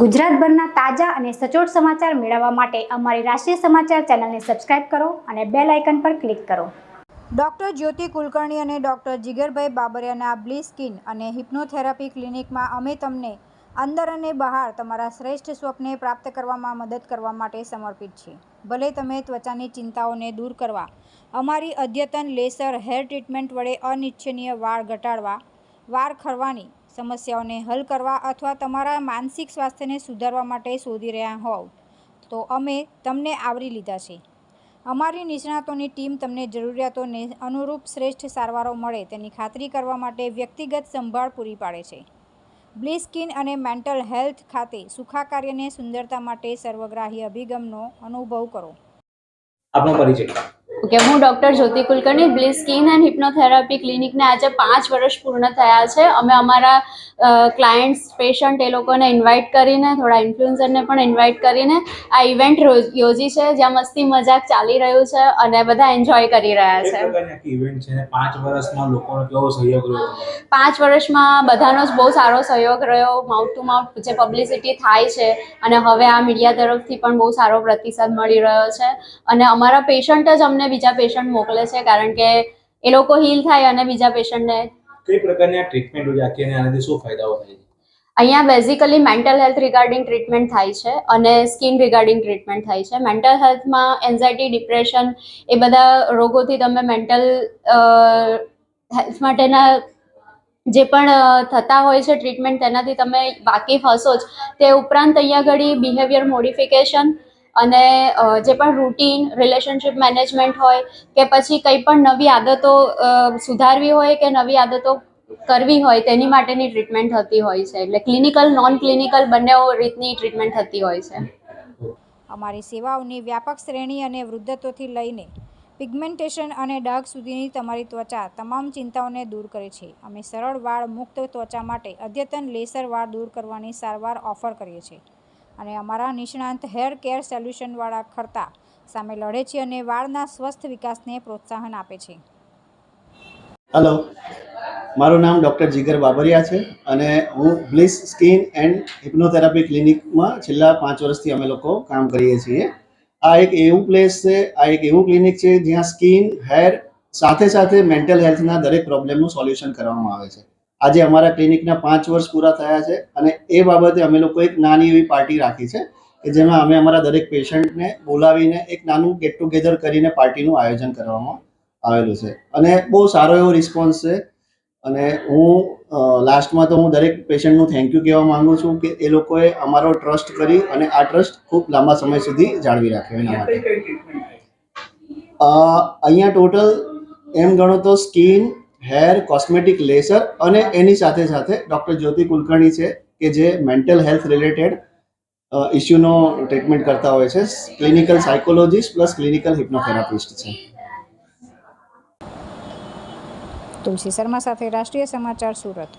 ગુજરાતભરના તાજા અને સચોટ સમાચાર મેળવવા માટે અમારી રાષ્ટ્રીય સમાચાર ચેનલને સબસ્ક્રાઇબ કરો અને બેલ આઇકન પર ક્લિક કરો। ડૉક્ટર જ્યોતિ કુલકર્ણી અને ડૉક્ટર જીગરભાઈ બાબરિયાના બ્લીસ સ્કિન અને હિપ્નોથેરાપી ક્લિનિકમાં અમે તમને અંદર અને બહાર તમારા શ્રેષ્ઠ સ્વપ્ને પ્રાપ્ત કરવામાં મદદ કરવા માટે સમર્પિત છીએ। ભલે તમે ત્વચાની ચિંતાઓને દૂર કરવા અમારી અદ્યતન લેસર હેર ટ્રીટમેન્ટ વડે અનિચ્છનીય વાળ ઘટાડવા, વાળ ખરવાની સમસ્યાઓને હલ કરવા અથવા તમારા માનસિક સ્વાસ્થ્યને સુધારવા માટે શોધી રહ્યા હોવ તો અમે તમને આવરી લીધા છે। અમારી નિષ્ણાતોની ટીમ તમને જરૂરિયાતોને અનુરૂપ શ્રેષ્ઠ સારવારો મળે તેની ખાતરી કરવા માટે વ્યક્તિગત સંભાળ પૂરી પાડે છે। બ્લીસ સ્કિન અને મેન્ટલ હેલ્થ ખાતે સુખાકારી સુંદરતા માટે સર્વગ્રાહી અભિગમનો અનુભવ કરો। આપનો પરિચય। ઓકે, હું doctor Jyoti Kulkarni, bliss skin and hypnotherapy ક્લિનિકને આજે 5 વર્ષ પૂર્ણ થયા છે। અમે અમારા ક્લાયન્ટ્સ, પેશન્ટ એ લોકોને ઇન્વાઇટ કરીને, થોડા ઇન્ફ્લુએન્સરને પણ ઇન્વાઇટ કરીને આ ઇવેન્ટ યોજી છે, જ્યાં મસ્તી મજાક ચાલી રહ્યું છે અને બધા એન્જોય કરી રહ્યા છે। એક પ્રકારની ઇવેન્ટ છે ને 5 વર્ષમાં લોકોનો કેવો સહયોગ રહ્યો? 5 વર્ષમાં બધાનો જ બહુ સારો સહયોગ રહ્યો। માઉથ ટુ માઉથ જે પબ્લિસિટી થાય છે અને હવે આ મીડિયા તરફથી પણ બહુ સારો પ્રતિસાદ મળી રહ્યો છે અને અમારા પેશન્ટ જ અમને બીજા પેશન્ટ મોકલે છે, કારણ કે એ લોકો હીલ થાય અને બીજા પેશન્ટને। કઈ પ્રકારની આ ટ્રીટમેન્ટ હોય છે અને આનાથી શું ફાયદાઓ થાય છે? અહીંયા basically mental health regarding treatment થાય છે અને સ્કિન રિગાર્ડિંગ ટ્રીટમેન્ટ થાય છે। મેન્ટલ હેલ્થમાં એન્ઝાયટી, ડિપ્રેશન એ બધા રોગોથી તમે મેન્ટલ હેલ્થ માટેના જે પણ થતા હોય છે ટ્રીટમેન્ટ, તેનાથી તમે વાકેફ હશો જ। તે ઉપરાંત અહીંયા ઘડી બિહેવિયર મોડિફિકેશન અને જે પણ રૂટીન રિલેશનશિપ મેનેજમેન્ટ હોય કે પછી કંઈ પણ નવી આદતો સુધારવી હોય કે નવી આદતો કરવી હોય તેની માટેની ટ્રીટમેન્ટ થતી હોય છે। એટલે ક્લિનિકલ, નોન ક્લિનિકલ બંને રીતની ટ્રીટમેન્ટ થતી હોય છે। અમારી સેવાઓની વ્યાપક શ્રેણી અને વૃદ્ધત્વથી લઈને પિગમેન્ટેશન અને ડાઘ સુધીની તમારી ત્વચા તમામ ચિંતાઓને દૂર કરે છે। અમે સરળ વાળ મુક્ત ત્વચા માટે અદ્યતન લેસર વાળ દૂર કરવાની સારવાર ઓફર કરીએ છીએ અને અમારા નિષ્ણાંત હેર કેર સોલ્યુશનવાળા ખરતા સામે લડે છે અને વાળના સ્વસ્થ વિકાસને પ્રોત્સાહન આપે છે। હેલો, મારું નામ ડૉક્ટર જીગર બાબરિયા છે અને હું બ્લીસ સ્કિન એન્ડ હિપ્નોથેરાપી ક્લિનિકમાં છેલ્લા 5 વર્ષથી અમે લોકો કામ કરીએ છીએ। આ એક એવું પ્લેસ છે, આ એક એવું ક્લિનિક છે જ્યાં સ્કિન, હેર સાથે સાથે મેન્ટલ હેલ્થના દરેક પ્રોબ્લેમનું સોલ્યુશન કરવામાં આવે છે। આજે અમારા ક્લિનિકના 5 વર્ષ પૂરા થયા છે અને એ બાબતે અમે લોકો એક નાની એવી પાર્ટી રાખી છે કે જેમાં અમે અમારા દરેક પેશન્ટને બોલાવીને એક નાનું ગેટ ટુગેધર કરીને પાર્ટીનું આયોજન કરવામાં આવેલું છે અને બહુ સારો એવો રિસ્પોન્સ છે। અને હું લાસ્ટમાં તો હું દરેક પેશન્ટનું થેન્ક યુ કહેવા માંગુ છું કે એ લોકોએ અમારો ટ્રસ્ટ કરી અને આ ટ્રસ્ટ ખૂબ લાંબા સમય સુધી જાળવી રાખ્યો એના માટે। અહીંયા ટોટલ એમ ગણો તો સ્કિન, હેર, કોસ્મેટિક, લેસર અને એની સાથે સાથે ડૉક્ટર જ્યોતિ કુલકર્ણી છે કે જે મેન્ટલ હેલ્થ રિલેટેડ ઇસ્યુનો ટ્રીટમેન્ટ કરતા હોય છે। ક્લિનિકલ સાયકોલોજીસ્ટ પ્લસ ક્લિનિકલ હિપ્નોથેરાપિસ્ટ છે। તુલસી શર્મા સાથે રાષ્ટ્રીય સમાચાર, સુરત।